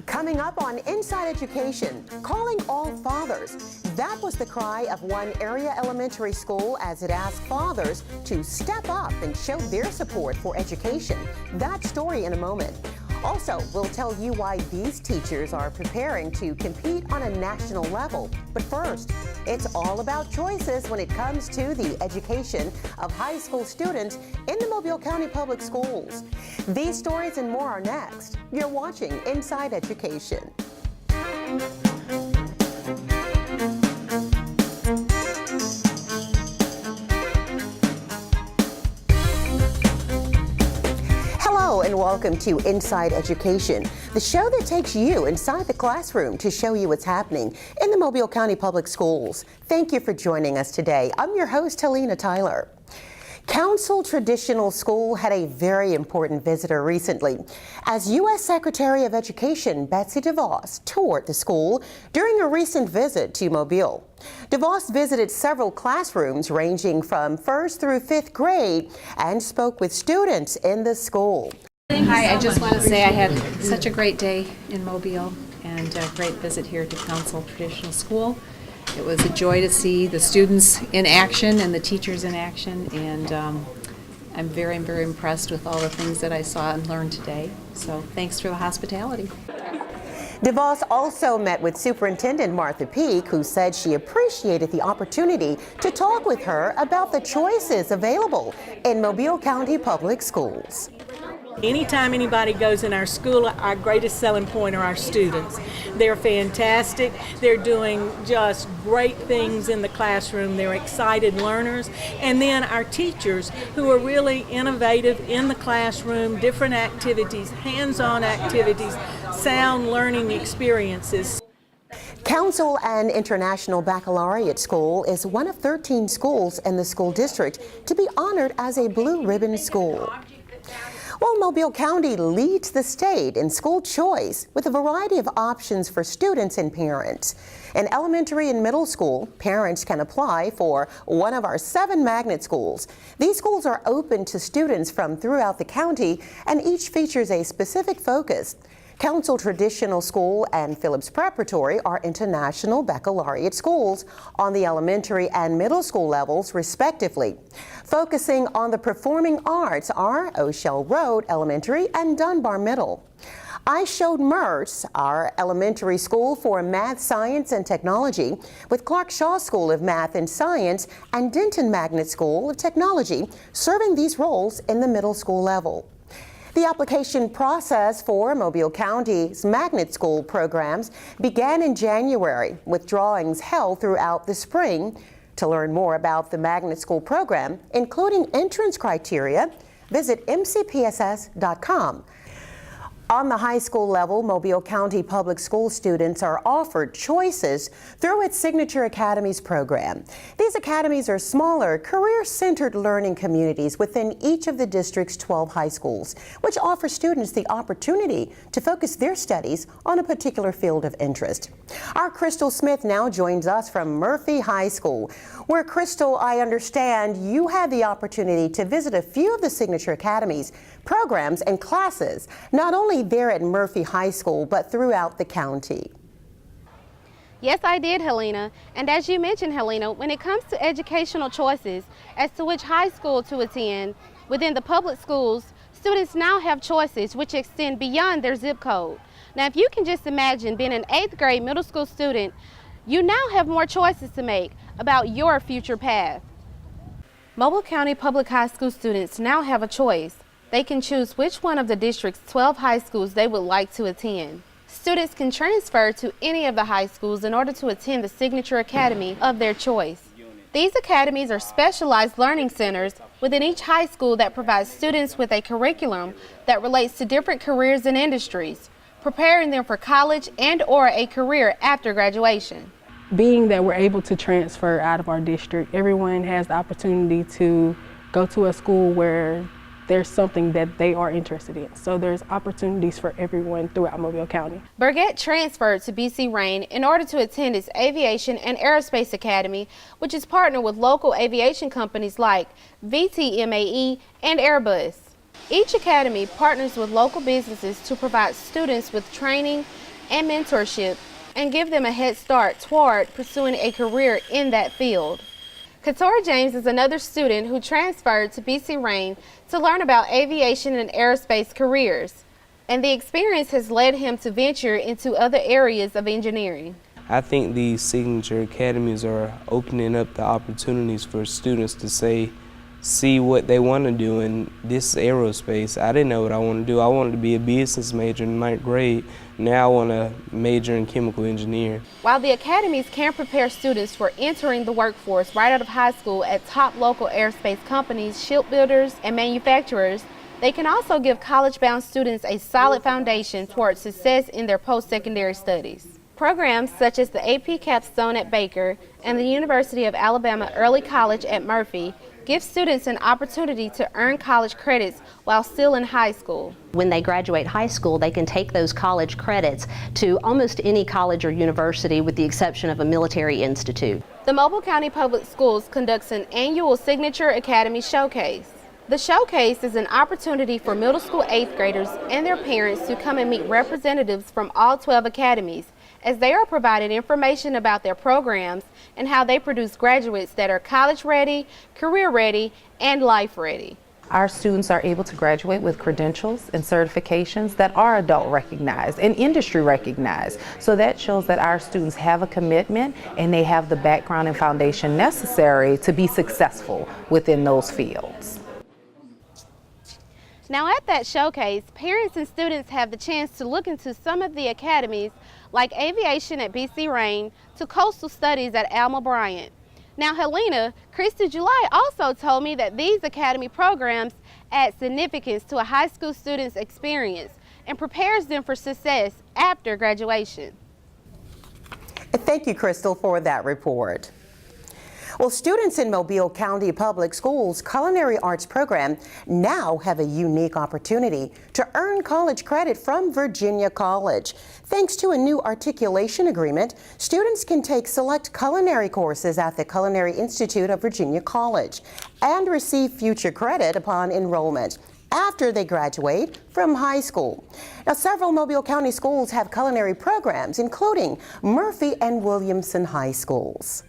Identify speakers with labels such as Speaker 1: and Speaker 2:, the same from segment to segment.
Speaker 1: Coming up on Inside Education, calling all fathers. That was the cry of one area elementary school as it asked fathers to step up and show their support for education. That story in a moment. Also, we'll tell you why these teachers are preparing to compete on a national level. But first, it's all about choices when it comes to the education of high school students in the Mobile County Public Schools. These stories and more are next. You're watching Inside Education. Hello and welcome to Inside Education, the show that takes you inside the classroom to show you what's happening in the Mobile County Public Schools. Thank you for joining us today. I'm your host, Helena Tyler. Council Traditional School had a very important visitor recently as U.S. Secretary of Education Betsy DeVos toured the school during a recent visit to Mobile. DeVos visited several classrooms ranging from 1st through 5th grade and spoke with students in the school.
Speaker 2: Hi, I just want to say I had such a great day in Mobile and a great visit here to Council Traditional School. It was a joy to see the students in action and the teachers in action, and I'm very, very impressed with all the things that I saw and learned today. So thanks for the hospitality.
Speaker 1: DeVos also met with Superintendent Martha Peak, who said she appreciated the opportunity to talk with her about the choices available in Mobile County Public Schools.
Speaker 3: Anytime anybody goes in our school, our greatest selling point are our students. They're fantastic. They're doing just great things in the classroom. They're excited learners. And then our teachers who are really innovative in the classroom, different activities, hands-on activities, sound learning experiences.
Speaker 1: Council and International Baccalaureate School is one of 13 schools in the school district to be honored as a Blue Ribbon School. Well, Mobile County leads the state in school choice with a variety of options for students and parents. In elementary and middle school, parents can apply for one of our 7 magnet schools. These schools are open to students from throughout the county, and each features a specific focus. Council Traditional School and Phillips Preparatory are international baccalaureate schools on the elementary and middle school levels, respectively. Focusing on the performing arts are O'Shell Road Elementary and Dunbar Middle. I showed Mertz, our elementary school for math, science, and technology, with Clark Shaw School of Math and Science and Denton Magnet School of Technology, serving these roles in the middle school level. The application process for Mobile County's magnet school programs began in January, with drawings held throughout the spring. To learn more about the magnet school program, including entrance criteria, visit mcpss.com. On the high school level, Mobile County Public School students are offered choices through its Signature Academies program. These academies are smaller, career-centered learning communities within each of the district's 12 high schools, which offer students the opportunity to focus their studies on a particular field of interest. Our Crystal Smith now joins us from Murphy High School, where, Crystal, I understand you had the opportunity to visit a few of the Signature Academies programs and classes, not only there at Murphy High School, but throughout the county.
Speaker 4: Yes, I did, Helena. And as you mentioned, Helena, when it comes to educational choices as to which high school to attend within the public schools, students now have choices which extend beyond their zip code. Now, if you can just imagine being an 8th grade middle school student, you now have more choices to make about your future path. Mobile County Public High School students now have a choice. They can choose which one of the district's 12 high schools they would like to attend. Students can transfer to any of the high schools in order to attend the Signature Academy of their choice. These academies are specialized learning centers within each high school that provides students with a curriculum that relates to different careers and industries, preparing them for college and/or a career after graduation.
Speaker 5: Being that we're able to transfer out of our district, everyone has the opportunity to go to a school where there's something that they are interested in. So there's opportunities for everyone throughout Mobile County.
Speaker 4: Burgett transferred to BC Rain in order to attend its Aviation and Aerospace Academy, which is partnered with local aviation companies like VTMAE and Airbus. Each academy partners with local businesses to provide students with training and mentorship and give them a head start toward pursuing a career in that field. Katora James is another student who transferred to BC Rain to learn about aviation and aerospace careers, and the experience has led him to venture into other areas of engineering.
Speaker 6: I think these signature academies are opening up the opportunities for students to see what they want to do in this aerospace. I didn't know what I wanted to do. I wanted to be a business major in 9th grade. Now I want to major in chemical engineering.
Speaker 4: While the academies can prepare students for entering the workforce right out of high school at top local aerospace companies, shipbuilders, and manufacturers, they can also give college-bound students a solid foundation towards success in their post-secondary studies. Programs such as the AP Capstone at Baker and the University of Alabama Early College at Murphy give students an opportunity to earn college credits while still in high school.
Speaker 7: When they graduate high school, they can take those college credits to almost any college or university with the exception of a military institute.
Speaker 4: The Mobile County Public Schools conducts an annual Signature Academy Showcase. The showcase is an opportunity for middle school 8th graders and their parents to come and meet representatives from all 12 academies, as they are provided information about their programs and how they produce graduates that are college ready, career ready, and life ready.
Speaker 8: Our students are able to graduate with credentials and certifications that are adult recognized and industry recognized. So that shows that our students have a commitment and they have the background and foundation necessary to be successful within those fields.
Speaker 4: Now at that showcase, parents and students have the chance to look into some of the academies like aviation at BC Rain to coastal studies at Alma Bryant. Now Helena, Christy July also told me that these academy programs add significance to a high school student's experience and prepares them for success after graduation.
Speaker 1: Thank you, Crystal, for that report. Well, students in Mobile County Public Schools' Culinary Arts program now have a unique opportunity to earn college credit from Virginia College. Thanks to a new articulation agreement, students can take select culinary courses at the Culinary Institute of Virginia College and receive future credit upon enrollment after they graduate from high school. Now, several Mobile County schools have culinary programs, including Murphy and Williamson High Schools.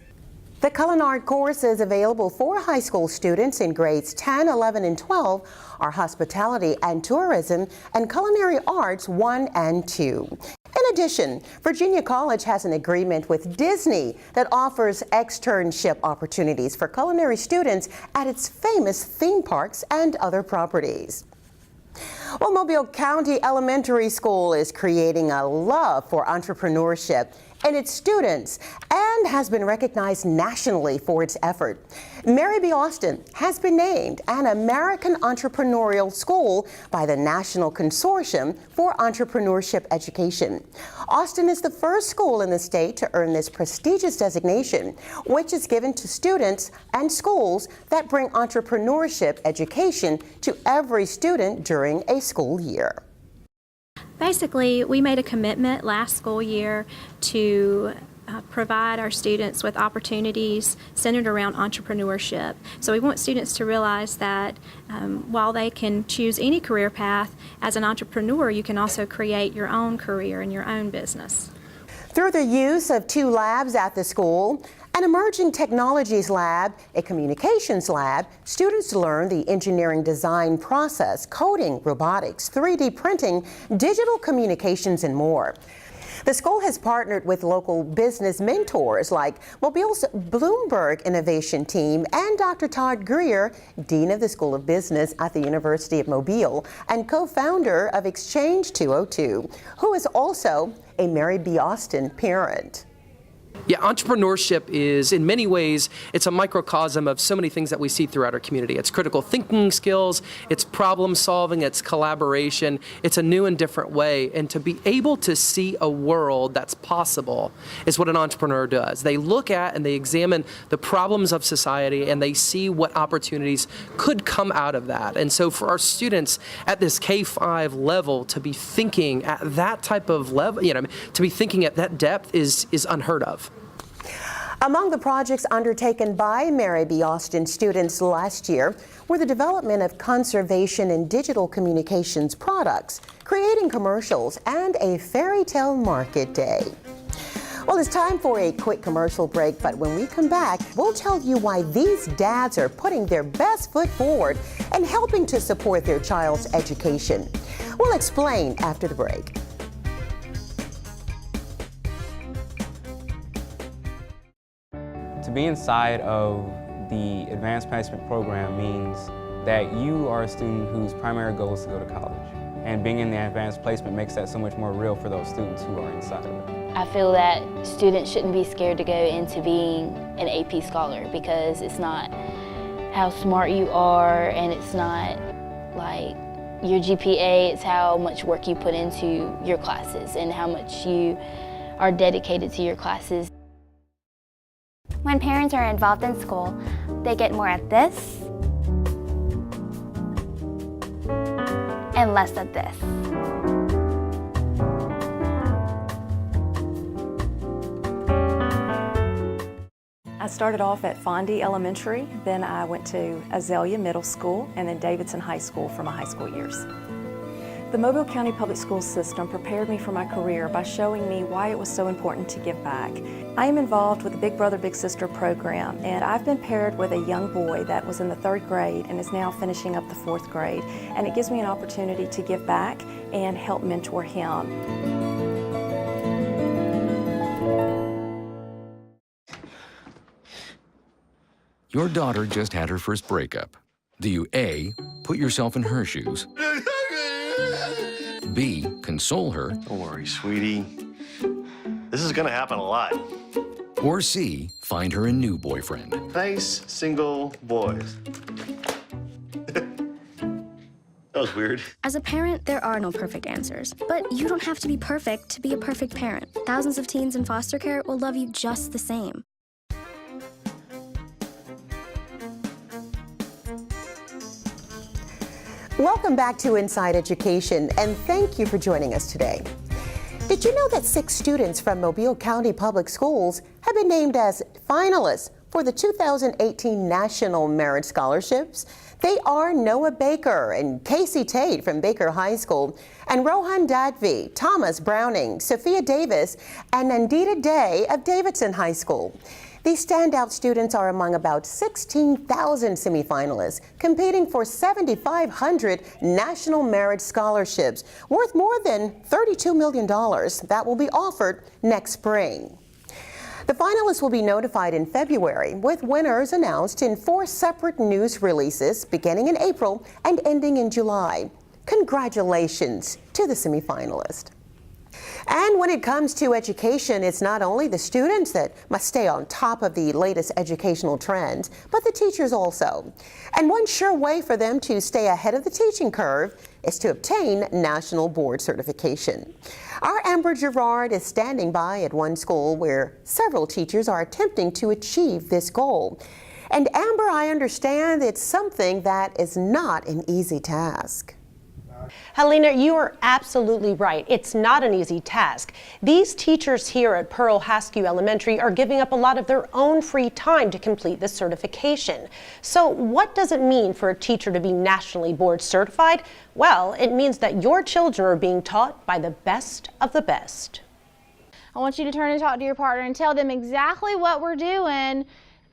Speaker 1: The culinary courses available for high school students in grades 10, 11, and 12 are Hospitality and Tourism and Culinary Arts 1 and 2. In addition, Virginia College has an agreement with Disney that offers externship opportunities for culinary students at its famous theme parks and other properties. Well, Mobile County Elementary School is creating a love for entrepreneurship in its students and has been recognized nationally for its effort. Mary B. Austin has been named an American Entrepreneurial School by the National Consortium for Entrepreneurship Education. Austin is the first school in the state to earn this prestigious designation, which is given to students and schools that bring entrepreneurship education to every student during a school year.
Speaker 9: Basically, we made a commitment last school year to provide our students with opportunities centered around entrepreneurship. So we want students to realize that while they can choose any career path, as an entrepreneur, you can also create your own career and your own business.
Speaker 1: Through the use of 2 labs at the school, an emerging technologies lab, a communications lab, students learn the engineering design process, coding, robotics, 3D printing, digital communications, and more. The school has partnered with local business mentors like Mobile's Bloomberg Innovation Team and Dr. Todd Greer, Dean of the School of Business at the University of Mobile and co-founder of Exchange 202, who is also a Mary B. Austin parent.
Speaker 10: Yeah, entrepreneurship is, in many ways, it's a microcosm of so many things that we see throughout our community. It's critical thinking skills, it's problem solving, it's collaboration, it's a new and different way. And to be able to see a world that's possible is what an entrepreneur does. They look at and they examine the problems of society and they see what opportunities could come out of that. And so for our students at this K-5 level to be thinking at that type of level, to be thinking at that depth is unheard of.
Speaker 1: Among the projects undertaken by Mary B. Austin students last year were the development of conservation and digital communications products, creating commercials, and a fairy tale market day. Well, it's time for a quick commercial break, but when we come back, we'll tell you why these dads are putting their best foot forward and helping to support their child's education. We'll explain after the break.
Speaker 11: To be inside of the advanced placement program means that you are a student whose primary goal is to go to college. And being in the advanced placement makes that so much more real for those students who are inside of it.
Speaker 12: I feel that students shouldn't be scared to go into being an AP scholar because it's not how smart you are and it's not like your GPA, it's how much work you put into your classes and how much you are dedicated to your classes.
Speaker 13: When parents are involved in school, they get more of this and less of this.
Speaker 14: I started off at Fondy Elementary, then I went to Azalea Middle School, and then Davidson High School for my high school years. The Mobile County Public School system prepared me for my career by showing me why it was so important to give back. I am involved with the Big Brother Big Sister program, and I've been paired with a young boy that was in the 3rd grade and is now finishing up the 4th grade, and it gives me an opportunity to give back and help mentor him.
Speaker 15: Your daughter just had her first breakup. Do you A, put yourself in her shoes? B, console her?
Speaker 16: Don't worry, sweetie. This is gonna happen a lot.
Speaker 15: Or C, find her a new boyfriend?
Speaker 16: Nice, single boys. That was weird.
Speaker 17: As a parent, there are no perfect answers. But you don't have to be perfect to be a perfect parent. Thousands of teens in foster care will love you just the same.
Speaker 1: Welcome back to Inside Education, and thank you for joining us today. Did you know that 6 students from Mobile County Public Schools have been named as finalists for the 2018 National Merit Scholarships? They are Noah Baker and Casey Tate from Baker High School, and Rohan Dagvi, Thomas Browning, Sophia Davis, and Nandita Day of Davidson High School. These standout students are among about 16,000 semifinalists competing for 7,500 National Merit Scholarships worth more than $32 million that will be offered next spring. The finalists will be notified in February, with winners announced in 4 separate news releases beginning in April and ending in July. Congratulations to the semifinalists. And when it comes to education, it's not only the students that must stay on top of the latest educational trends, but the teachers also. And one sure way for them to stay ahead of the teaching curve is to obtain national board certification. Our Amber Gerard is standing by at one school where several teachers are attempting to achieve this goal. And Amber, I understand it's something that is not an easy task.
Speaker 18: Helena, you are absolutely right. It's not an easy task. These teachers here at Pearl Haskew Elementary are giving up a lot of their own free time to complete this certification. So what does it mean for a teacher to be nationally board certified? Well, it means that your children are being taught by the best of the best.
Speaker 19: I want you to turn and talk to your partner and tell them exactly what we're doing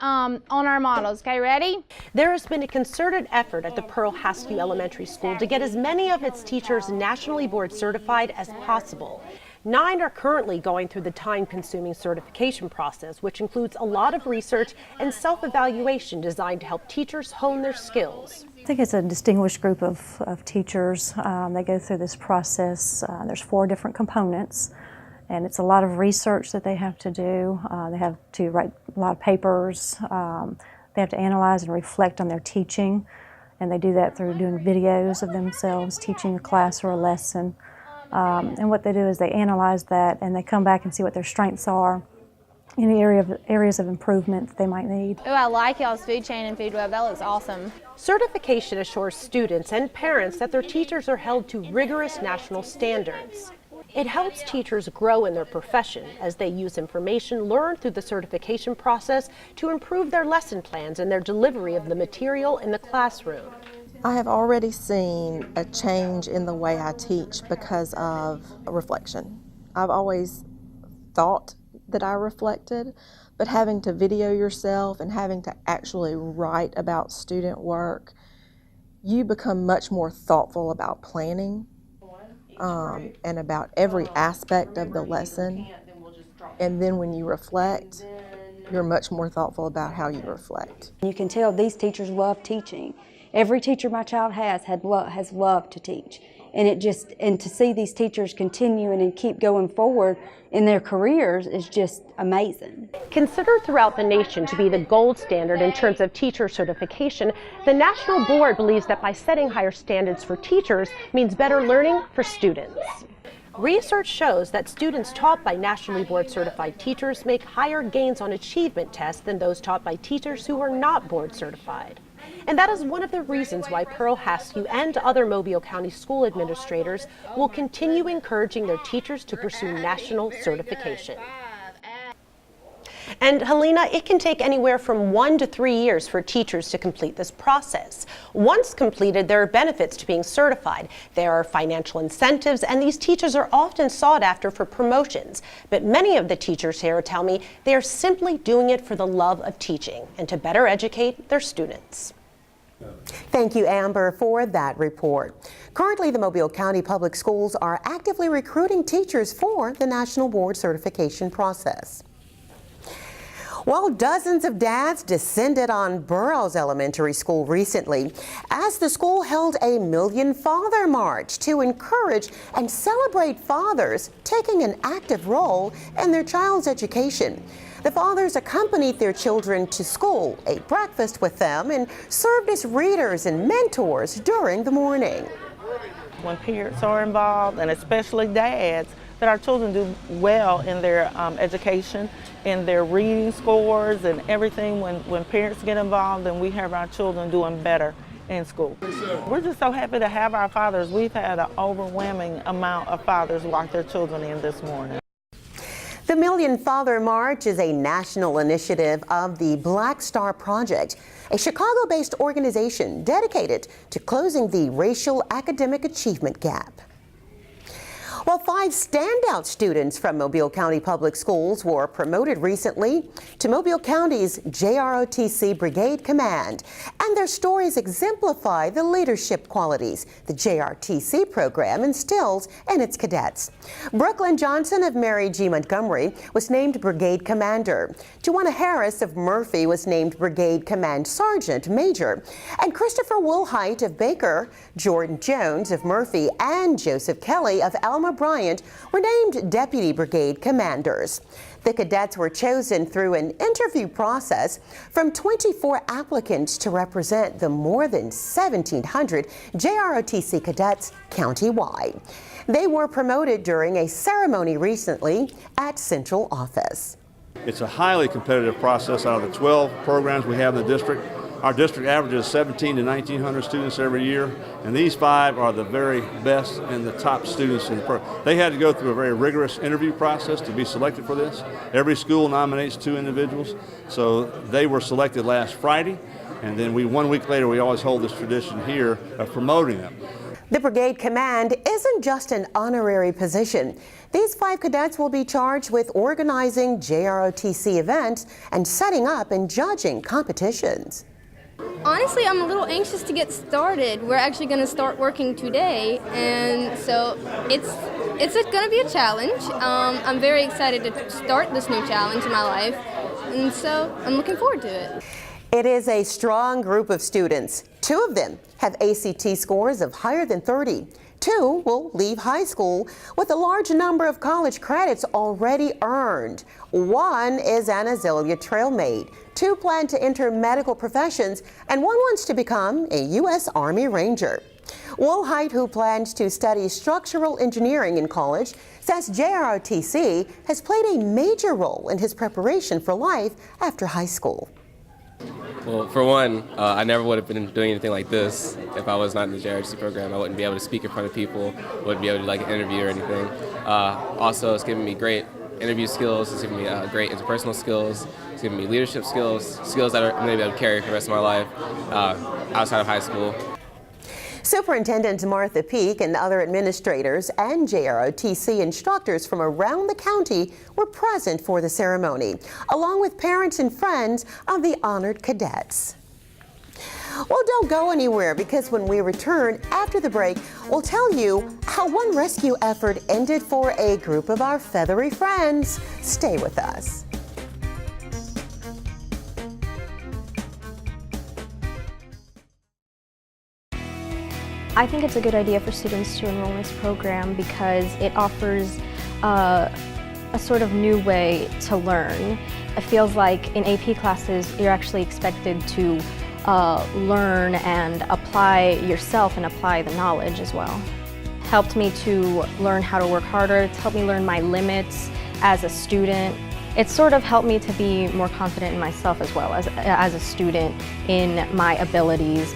Speaker 19: on our models. Okay, ready?
Speaker 18: There has been a concerted effort at the Pearl Haskew Elementary School to get as many of its teachers nationally board certified as possible. 9 are currently going through the time-consuming certification process, which includes a lot of research and self-evaluation designed to help teachers hone their skills.
Speaker 20: I think it's a distinguished group of teachers. They go through this process. There's 4 different components. And it's a lot of research that they have to do. They have to write a lot of papers. They have to analyze and reflect on their teaching. And they do that through doing videos of themselves teaching a class or a lesson. And what they do is they analyze that and they come back and see what their strengths are, any areas of improvement that they might need.
Speaker 19: Oh, I like y'all's food chain and food web. That looks awesome.
Speaker 18: Certification assures students and parents that their teachers are held to rigorous national standards. It helps teachers grow in their profession as they use information learned through the certification process to improve their lesson plans and their delivery of the material in the classroom.
Speaker 21: I have already seen a change in the way I teach because of reflection. I've always thought that I reflected, but having to video yourself and having to actually write about student work, you become much more thoughtful about planning and about every aspect of the lesson. And then when you reflect, you're much more thoughtful about how you reflect.
Speaker 22: You can tell these teachers love teaching. Every teacher my child has loved to teach. And to see these teachers continuing and keep going forward in their careers is just amazing.
Speaker 18: Considered throughout the nation to be the gold standard in terms of teacher certification, the National Board believes that by setting higher standards for teachers means better learning for students. Research shows that students taught by nationally board certified teachers make higher gains on achievement tests than those taught by teachers who are not board certified. And that is one of the reasons why Pearl Haskew and other Mobile County school administrators will continue encouraging their teachers to pursue national certification. And Helena, it can take anywhere from 1 to 3 years for teachers to complete this process. Once completed, there are benefits to being certified. There are financial incentives, and these teachers are often sought after for promotions. But many of the teachers here tell me they are simply doing it for the love of teaching and to better educate their students. Thank you, Amber, for that report. Currently, the Mobile County Public Schools are actively recruiting teachers for the National Board certification process. Well, dozens of dads descended on Burroughs Elementary School recently as the school held a Million Father March to encourage and celebrate fathers taking an active role in their child's education. The fathers accompanied their children to school, ate breakfast with them, and served as readers and mentors during the morning.
Speaker 23: When parents are involved, and especially dads, that our children do well in their education, in their reading scores and everything. When parents get involved, then we have our children doing better in school. We're just so happy to have our fathers. We've had an overwhelming amount of fathers walk their children in this morning.
Speaker 1: The Million Father March is a national initiative of the Black Star Project, a Chicago-based organization dedicated to closing the racial academic achievement gap. Well, 5 standout students from Mobile County Public Schools were promoted recently to Mobile County's JROTC Brigade Command, and their stories exemplify the leadership qualities the JROTC program instills in its cadets. Brooklyn Johnson of Mary G. Montgomery was named Brigade Commander. Joanna Harris of Murphy was named Brigade Command Sergeant Major, and Christopher Woolheit of Baker, Jordan Jones of Murphy, and Joseph Kelly of Alma Bryant were named Deputy Brigade Commanders. The cadets were chosen through an interview process from 24 applicants to represent the more than 1,700 JROTC cadets countywide. They were promoted during a ceremony recently at Central Office.
Speaker 24: It's a highly competitive process. Out of the 12 programs we have in the district, our district averages 1,700 to 1,900 students every year, and these 5 are the very best and the top students in the program. They had to go through a very rigorous interview process to be selected for this. Every school nominates 2 individuals, so they were selected last Friday, and then 1 week later we always hold this tradition here of promoting them.
Speaker 1: The Brigade Command isn't just an honorary position. These 5 cadets will be charged with organizing JROTC events and setting up and judging competitions.
Speaker 25: Honestly, I'm a little anxious to get started. We're actually going to start working today, and so it's going to be a challenge. I'm very excited to start this new challenge in my life, and so I'm looking forward to it.
Speaker 1: It is a strong group of students. 2 of them have ACT scores of higher than 30. 2 will leave high school with a large number of college credits already earned. 1 is an Azalea Trailmate. 2 plan to enter medical professions, and 1 wants to become a U.S. Army Ranger. Woolheit, who plans to study structural engineering in college, says JROTC has played a major role in his preparation for life after high school.
Speaker 2: Well, for one, I never would have been doing anything like this if I was not in the ROTC program. I wouldn't be able to speak in front of people, wouldn't be able to like an interview or anything. Also, it's given me great interview skills, it's given me great interpersonal skills, it's given me leadership skills, skills that I'm going to be able to carry for the rest of my life outside of high school.
Speaker 1: Superintendent Martha Peak and other administrators and JROTC instructors from around the county were present for the ceremony, along with parents and friends of the honored cadets. Well, don't go anywhere, because when we return after the break, we'll tell you how one rescue effort ended for a group of our feathery friends. Stay with us.
Speaker 3: I think it's a good idea for students to enroll in this program because it offers a sort of new way to learn. It feels like in AP classes you're actually expected to learn and apply yourself and apply the knowledge as well. Helped me to learn how to work harder. It's helped me learn my limits as a student. It's sort of helped me to be more confident in myself as well as a student in my abilities.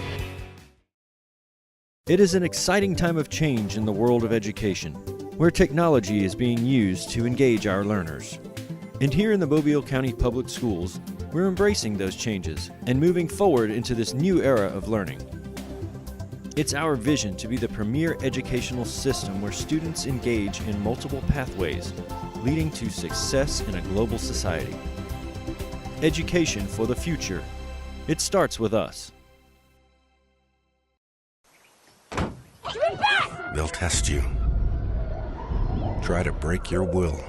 Speaker 5: It is an exciting time of change in the world of education, where technology is being used to engage our learners. And here in the Mobile County Public Schools, we're embracing those changes and moving forward into this new era of learning. It's our vision to be the premier educational system where students engage in multiple pathways, leading to success in a global society. Education for the future. It starts with us.
Speaker 6: They'll test you. Try to break your will.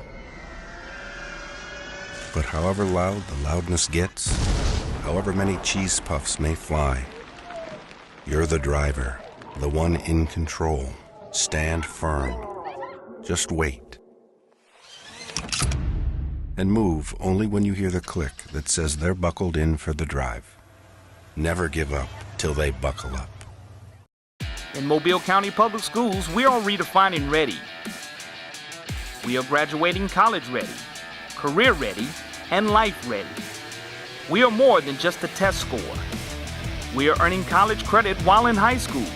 Speaker 6: But however loud the loudness gets, however many cheese puffs may fly, you're the driver, the one in control. Stand firm. Just wait. And move only when you hear the click that says they're buckled in for the drive. Never give up till they buckle up.
Speaker 7: In Mobile County Public Schools, we are redefining ready. We are graduating college ready, career ready, and life ready. We are more than just a test score. We are earning college credit while in high school.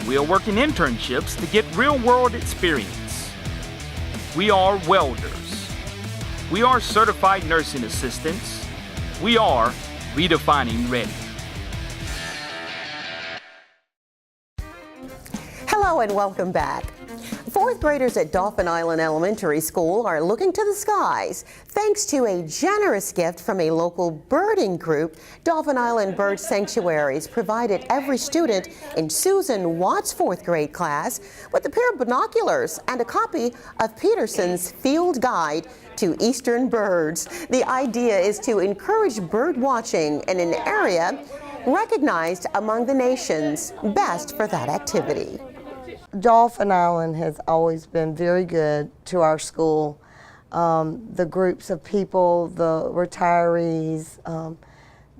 Speaker 7: We are working internships to get real-world experience. We are welders. We are certified nursing assistants. We are redefining ready.
Speaker 1: Hello and welcome back. Fourth graders at Dauphin Island Elementary School are looking to the skies thanks to a generous gift from a local birding group. Dauphin Island Bird Sanctuaries provided every student in Susan Watt's fourth grade class with a pair of binoculars and a copy of Peterson's Field Guide to Eastern Birds. The idea is to encourage bird watching in an area recognized among the nation's best for that activity.
Speaker 26: Dauphin Island has always been very good to our school. The groups of people, the retirees,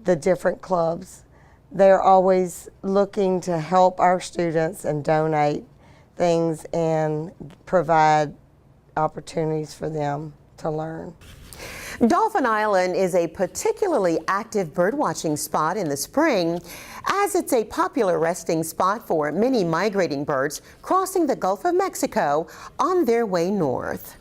Speaker 26: the different clubs, they're always looking to help our students and donate things and provide opportunities for them to learn.
Speaker 1: Dauphin Island is a particularly active birdwatching spot in the spring, as it's a popular resting spot for many migrating birds crossing the Gulf of Mexico on their way north.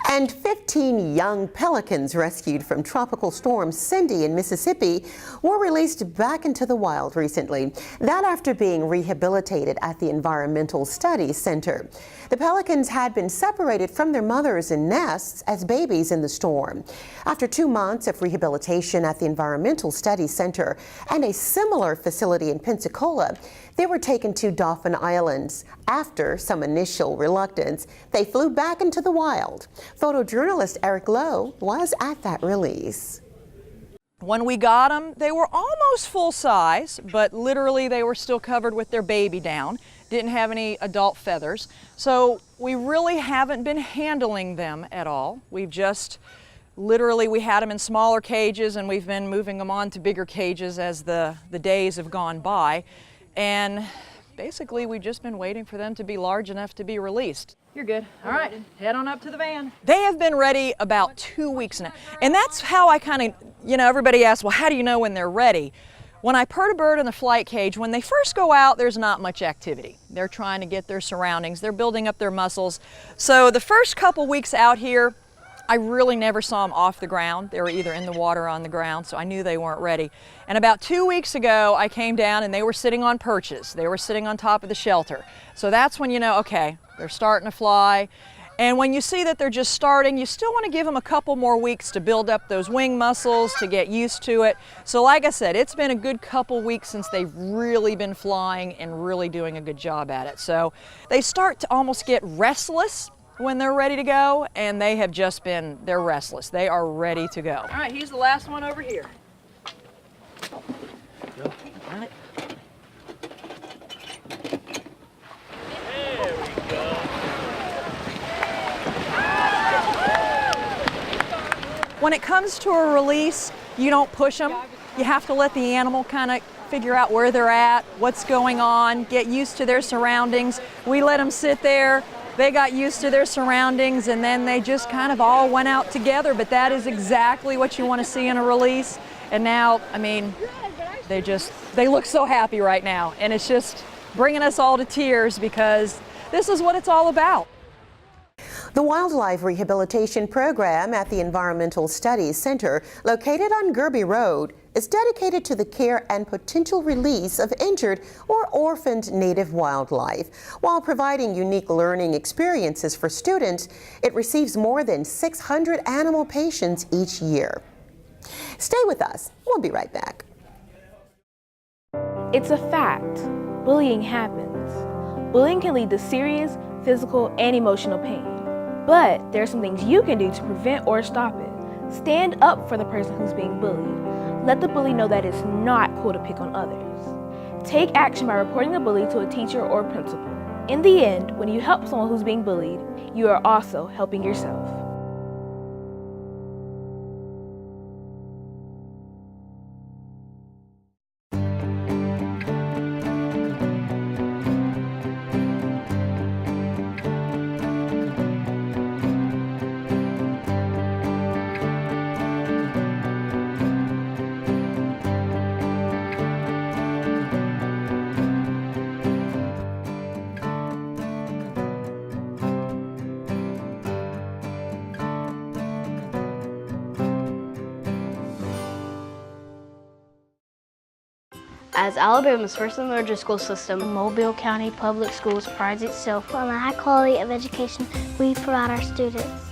Speaker 1: And 15 young pelicans rescued from Tropical Storm Cindy in Mississippi were released back into the wild recently, that after being rehabilitated at the Environmental Studies Center. The pelicans had been separated from their mothers in nests as babies in the storm. After 2 months of rehabilitation at the Environmental Studies Center and a similar facility in Pensacola, they were taken to Dauphin Islands. After some initial reluctance, they flew back into the wild. Photojournalist Eric Lowe was at that release.
Speaker 27: When we got them, they were almost full size, but literally they were still covered with their baby down. Didn't have any adult feathers. So we really haven't been handling them at all. We've just literally, we had them in smaller cages and we've been moving them on to bigger cages as the days have gone by. And basically we've just been waiting for them to be large enough to be released. You're good. All right, head on up to the van. They have been ready about 2 weeks now. And that's how I kind of you know, everybody asks, well, how do you know when they're ready? When I put a bird in the flight cage, when they first go out, there's not much activity. They're trying to get their surroundings. They're building up their muscles. So the first couple weeks out here, I really never saw them off the ground. They were either in the water or on the ground, so I knew they weren't ready. And about 2 weeks ago, I came down and they were sitting on perches. They were sitting on top of the shelter. So that's when you know, okay, they're starting to fly. And when you see that they're just starting, you still want to give them a couple more weeks to build up those wing muscles, to get used to it. So like I said, it's been a good couple weeks since they've really been flying and really doing a good job at it. So they start to almost get restless when they're ready to go, and they have just been, they're restless. They are ready to go. All right, he's the last one over here. All right. When it comes to a release, you don't push them. You have to let the animal kind of figure out where they're at, what's going on, get used to their surroundings. We let them sit there. They got used to their surroundings, and then they just kind of all went out together. But that is exactly what you want to see in a release. And now, I mean, they look so happy right now. And it's just bringing us all to tears because this is what it's all about.
Speaker 1: The Wildlife Rehabilitation Program at the Environmental Studies Center, located on Gerby Road, is dedicated to the care and potential release of injured or orphaned native wildlife. While providing unique learning experiences for students, it receives more than 600 animal patients each year. Stay with us. We'll be right back.
Speaker 4: It's a fact. Bullying happens. Bullying can lead to serious physical and emotional pain. But there are some things you can do to prevent or stop it. Stand up for the person who's being bullied. Let the bully know that it's not cool to pick on others. Take action by reporting the bully to a teacher or principal. In the end, when you help someone who's being bullied, you are also helping yourself.
Speaker 8: As Alabama's first and largest school system, Mobile County Public Schools prides itself on the high quality of education we provide our students.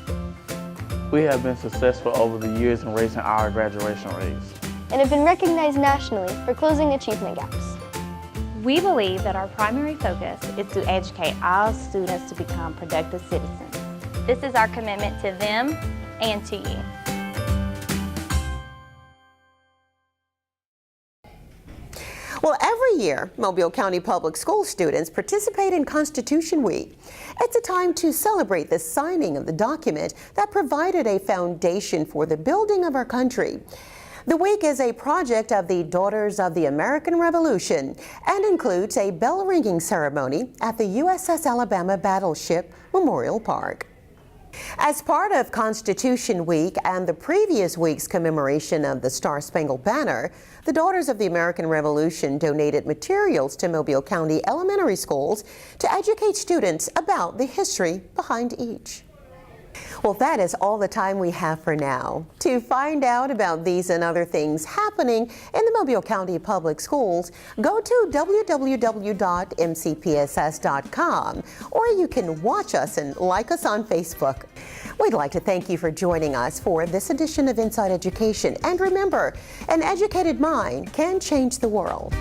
Speaker 9: We have been successful over the years in raising our graduation rates
Speaker 8: and have been recognized nationally for closing achievement gaps.
Speaker 10: We believe that our primary focus is to educate all students to become productive citizens.
Speaker 11: This is our commitment to them and to you.
Speaker 1: Well, every year, Mobile County Public School students participate in Constitution Week. It's a time to celebrate the signing of the document that provided a foundation for the building of our country. The week is a project of the Daughters of the American Revolution and includes a bell-ringing ceremony at the USS Alabama Battleship Memorial Park. As part of Constitution Week and the previous week's commemoration of the Star-Spangled Banner, the Daughters of the American Revolution donated materials to Mobile County elementary schools to educate students about the history behind each. Well, that is all the time we have for now. To find out about these and other things happening in the Mobile County Public Schools, go to www.mcpss.com, or you can watch us and like us on Facebook. We'd like to thank you for joining us for this edition of Inside Education. And remember, an educated mind can change the world.